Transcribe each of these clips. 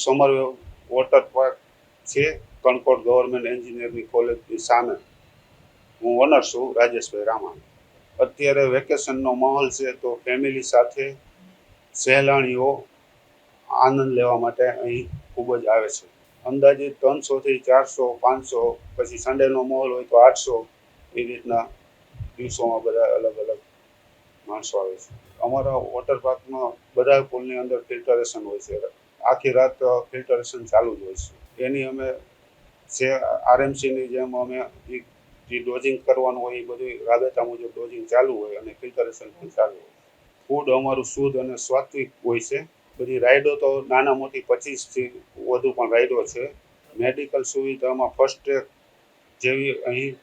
સમરવેવ water park છે Kankot government engineering કોલેજની સામે. હું ઓનર છું રાજેશભાઈ રામા. અત્યારે વેકેશનનો માહોલ છે તો ફેમિલી સાથે સહેલાણીઓ આનંદ લેવા માટે અહીં ખૂબ જ આવે છે. અંદાજિત 300થી 400, 500, પછી સન્ડેનો માહોલ હોય તો 800 એ રીતના દિવસોમાં બધા અલગ અલગ માણસો આવે છે. અમારા વોટર પાર્કમાં બધા પુલની અંદર ફિલ્ટરેશન હોય છે. આખી રાત ફિલ્ટરેશન ચાલુ જ હોય છે. એની અમે છે આરએમસીની જેમ અમે જે ડોઝિંગ કરવાનું હોય એ બધું રાબેતા મુજબ ડોઝિંગ ચાલુ હોય અને ફિલ્ટરેશન પણ ચાલુ હોય. ફૂડ અમારું શુદ્ધ અને સાત્વિક હોય છે. બધી રાઇડો તો નાના મોટી 25થી વધુ પણ રાઇડો છે. મેડિકલ સુવિધામાં ફર્સ્ટ એડ જેવી અહીં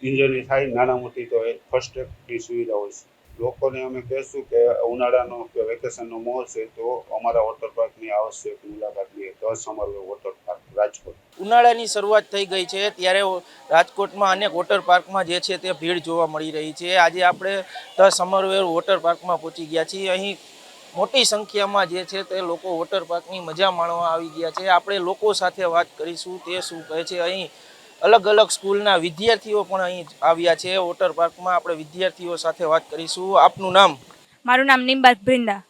ઇન્જરી થાય નાના મોટી તો એ ફર્સ્ટ એડની સુવિધા હોય છે. લોકોને અમે કહેશું કે ઉનાળાનો કે વેકેશનનો માહોલ છે તો અમારા વોટર પાર્કની આવશ્યક મુલાકાત લે. The Summerwave water park Rajkot. ઉનાળાની શરૂઆત થઈ ગઈ છે ત્યારે રાજકોટમાં અનેક વોટર પાર્કમાં જે છે તે ભીડ જોવા મળી રહી છે. આજે આપણે ધ સમરવેવ વોટર પાર્કમાં પહોંચી ગયા છીએ. અહીં મોટી સંખ્યામાં જે છે તે લોકો વોટર પાર્કની મજા માણવા આવી ગયા છે. આપણે લોકો સાથે વાત કરીશું તે શું કહે છે. અહીં અલગ અલગ સ્કૂલના વિદ્યાર્થીઓ પણ અહીં આવ્યા છે વોટર પાર્કમાં. આપણે વિદ્યાર્થીઓ સાથે વાત કરીશું. આપનું નામ? મારું નામ નિમ્બાત બ્રિંદા.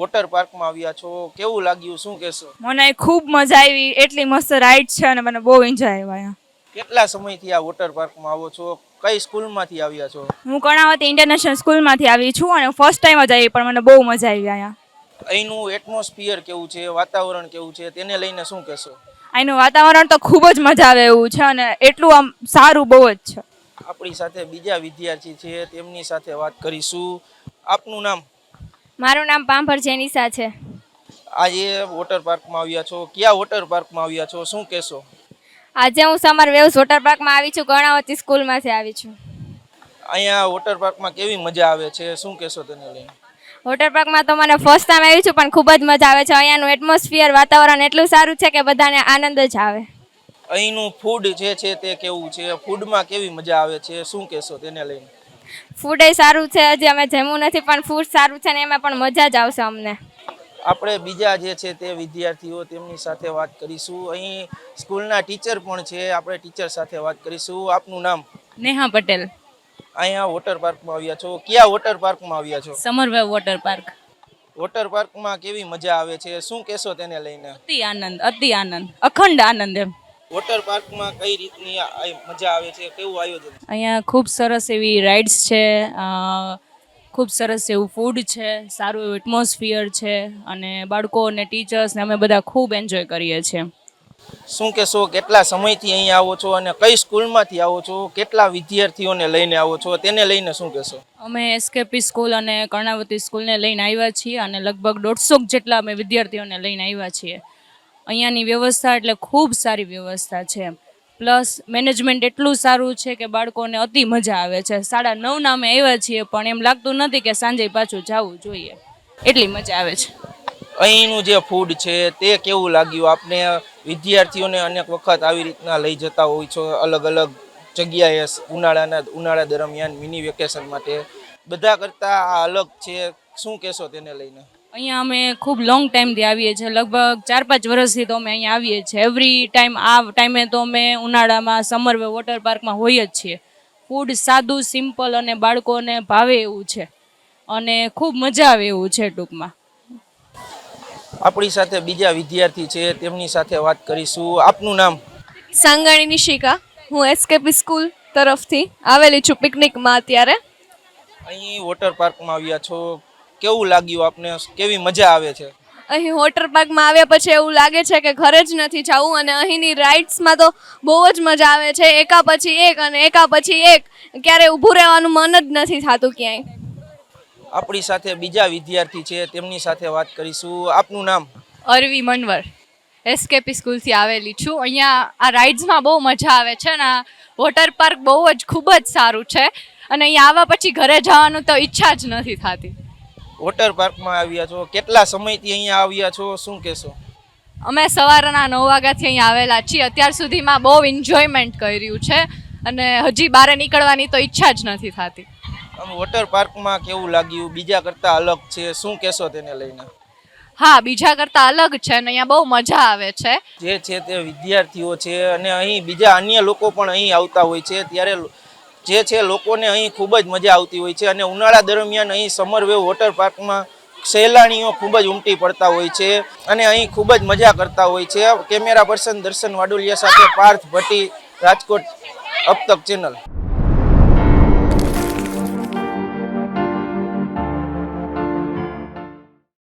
વોટર પાર્કમાં આવ્યા છો, કેવું લાગ્યું, શું કહેશો? મને ખૂબ મજા આવી. એટલી મસ્ત રાઈડ છે અને મને બહુ એન્જોય આવ્યો અહીંયા. કેટલા સમયથી આ વોટર પાર્કમાં આવો છો? કઈ સ્કૂલમાંથી આવ્યા છો? હું કર્ણાવતી ઇન્ટરનેશનલ સ્કૂલમાંથી આવી છું અને ફર્સ્ટ ટાઈમ જ આવી, પણ મને બહુ મજા આવી અહીંયા. અહીંનું એટમોસ્ફિયર કેવું છે, વાતાવરણ કેવું છે, તેને લઈને શું કહેશો? અહીંનું વાતાવરણ તો ખૂબ જ મજા આવે એવું છે અને એટલું આમ સારું બહુ જ છે. આપણી સાથે બીજા વિદ્યાર્થી છે, તેમની સાથે વાત કરીશું. આપનું નામ? મારું નામ પાંભર જેનિસા છે. આજે વોટર પાર્કમાં આવ્યા છો, કયા વોટર પાર્કમાં આવ્યા છો, શું કહેશો? આજે હું સમરવેવ્સ વોટર પાર્કમાં આવી છું. કર્ણાવતી સ્કૂલમાંથી આવી છું. અહીંયા વોટર પાર્કમાં કેવી મજા આવે છે, શું કહેશો તેને લઈને? વોટર પાર્કમાં તો મને ફર્સ્ટ ટાઈમ આવી છું પણ ખૂબ જ મજા આવે છે. અહીંયાનું એટમોસ્ફિયર, વાતાવરણ એટલું સારું છે કે બધાને આનંદ જ આવે. અહીંનું ફૂડ જે છે તે કેવું છે, ફૂડમાં કેવી મજા આવે છે, શું કહેશો તેને લઈને? ફૂડ એ સારું છે. હજી અમે જમ્યું નથી પણ ફૂડ સારું છે ને એમાં પણ મજા જ આવશે અમને. આપણે બીજા જે છે તે વિદ્યાર્થીઓ તેમની સાથે વાત કરીશું. અહીં સ્કૂલના ટીચર પણ છે, આપણે ટીચર સાથે વાત કરીશું. આપનું નામ? નેહા પટેલ. અહીંયા વોટર પાર્કમાં આવ્યા છો, કયા વોટર પાર્કમાં આવ્યા છો? સમરવેવ વોટર પાર્ક. વોટર પાર્કમાં કેવી મજા આવે છે, શું કહેશો તેને લઈને? અતિ આનંદ, અખંડ આનંદ એમ. વોટર પાર્કમાં કઈ રીતની મજા આવે છે, કેવું આયોજન? અહીંયા ખૂબ સરસ એવી રાઇડ્સ છે, ખૂબ સરસ એવું ફૂડ છે, સારું એવું એટમોસ્ફિયર છે અને બાળકો અને ટીચર્સ ને અમે બધા ખૂબ એન્જોય કરીએ છીએ. શું કહેશો, કેટલા સમયથી અહીંયા આવો છો અને કઈ સ્કૂલમાંથી આવો છો, કેટલા વિદ્યાર્થીઓને લઈને આવો છો, તેને લઈને શું કહેશો? અમે એસકેપી સ્કૂલ અને કર્ણાવતી સ્કૂલને લઈને આવ્યા છીએ અને લગભગ 150 જેટલા અમે વિદ્યાર્થીઓને લઈને આવ્યા છીએ. અહીંયાની વ્યવસ્થા એટલે ખૂબ સારી વ્યવસ્થા છે. પ્લસ મેનેજમેન્ટ એટલું સારું છે કે બાળકોને અતિ મજા આવે છે. 9:30 અમે આવ્યા છીએ પણ એમ લાગતું નથી કે સાંજે પાછું જવું જોઈએ, એટલી મજા આવે છે. અહીંનું જે ફૂડ છે તે કેવું લાગ્યું આપને? વિદ્યાર્થીઓને અનેક વખત આવી રીતના લઈ જતા હોય છો અલગ અલગ જગ્યાએ ઉનાળા દરમિયાન મિની વેકેશન માટે, બધા કરતાં આ અલગ છે, શું કહેશો તેને લઈને? અહીંયા અમે ખૂબ લોંગ ટાઈમથી આવીએ છીએ, લગભગ 4-5 વર્ષથી તો અમે અહીંયા આવીએ છીએ. એવરી ટાઈમ આ ટાઈમે તો અમે ઉનાળામાં સમરવેવ વોટર પાર્કમાં હોઈએ જ છીએ. ફૂડ સાદું, સિમ્પલ અને બાળકોને ભાવે એવું છે અને ખૂબ મજા આવે એવું છે ટૂંકમાં. આપણી સાથે બીજા વિદ્યાર્થી છે, તેમની સાથે વાત કરીશું. આપનું નામ? સાંગાણી નિશિકા. હું એસકેપી સ્કૂલ તરફથી આવેલી છું પિકનિકમાં. અત્યારે અહીં વોટર પાર્કમાં આવ્યા છો, કેવું લાગ્યું આપને, કેવી મજા આવે છે? અહીં વોટર પાર્કમાં આવ્યા પછી એવું લાગે છે કે ઘરે જ નથી જવું અને અહીંની રાઇડ્સમાં તો બહુ જ મજા આવે છે. એકા પછી એક અને એકા પછી એક, ક્યારે ઊભું રહેવાનું મન જ નથી થતું ક્યાંય. આપણી સાથે બીજા વિદ્યાર્થી છે, તેમની સાથે વાત કરીશું. આપનું નામ? અરવી મનવર. એસકેપી સ્કૂલથી આવેલી છું. અહીંયા આ રાઇડ્સમાં બહુ મજા આવે છે અને આ વોટર પાર્ક બહુ જ ખૂબ જ સારું છે અને અહીંયા આવ્યા પછી ઘરે જવાનું તો ઈચ્છા જ નથી થતી. વોટર પાર્કમાં આવ્યા છો, કેટલા સમયથી અહીંયા આવ્યા છો, શું કહેશો? અમે સવારના 9 વાગ્યાથી અહીંયા આવેલા છીએ. અત્યાર સુધીમાં બહુ એન્જોયમેન્ટ કર્યું છે અને હજી બહાર નીકળવાની તો ઈચ્છા જ નથી થતી. વોટર પાર્કમાં કેવું લાગ્યું, બીજા કરતાં અલગ છે, શું કહેશો તેને લઈને? હા બીજા કરતાં અલગ છે અને અહીંયા બહુ મજા આવે છે. જે છે તે વિદ્યાર્થીઓ છે અને અહીં બીજા અન્ય લોકો પણ અહીં આવતા હોય છે, ત્યારે જે છે લોકોને અહીં ખૂબ જ મજા આવતી હોય છે. અને ઉનાળા દરમિયાન અહીં સમરવેવ વોટર પાર્કમાં સહેલાણીઓ ખૂબ જ ઉમટી પડતા હોય છે અને અહીં ખૂબ જ મજા કરતા હોય છે. કેમેરા પર્સન દર્શન વાડોલિયા સાથે પાર્થ ભટ્ટી, રાજકોટ અબ તક ચેનલ.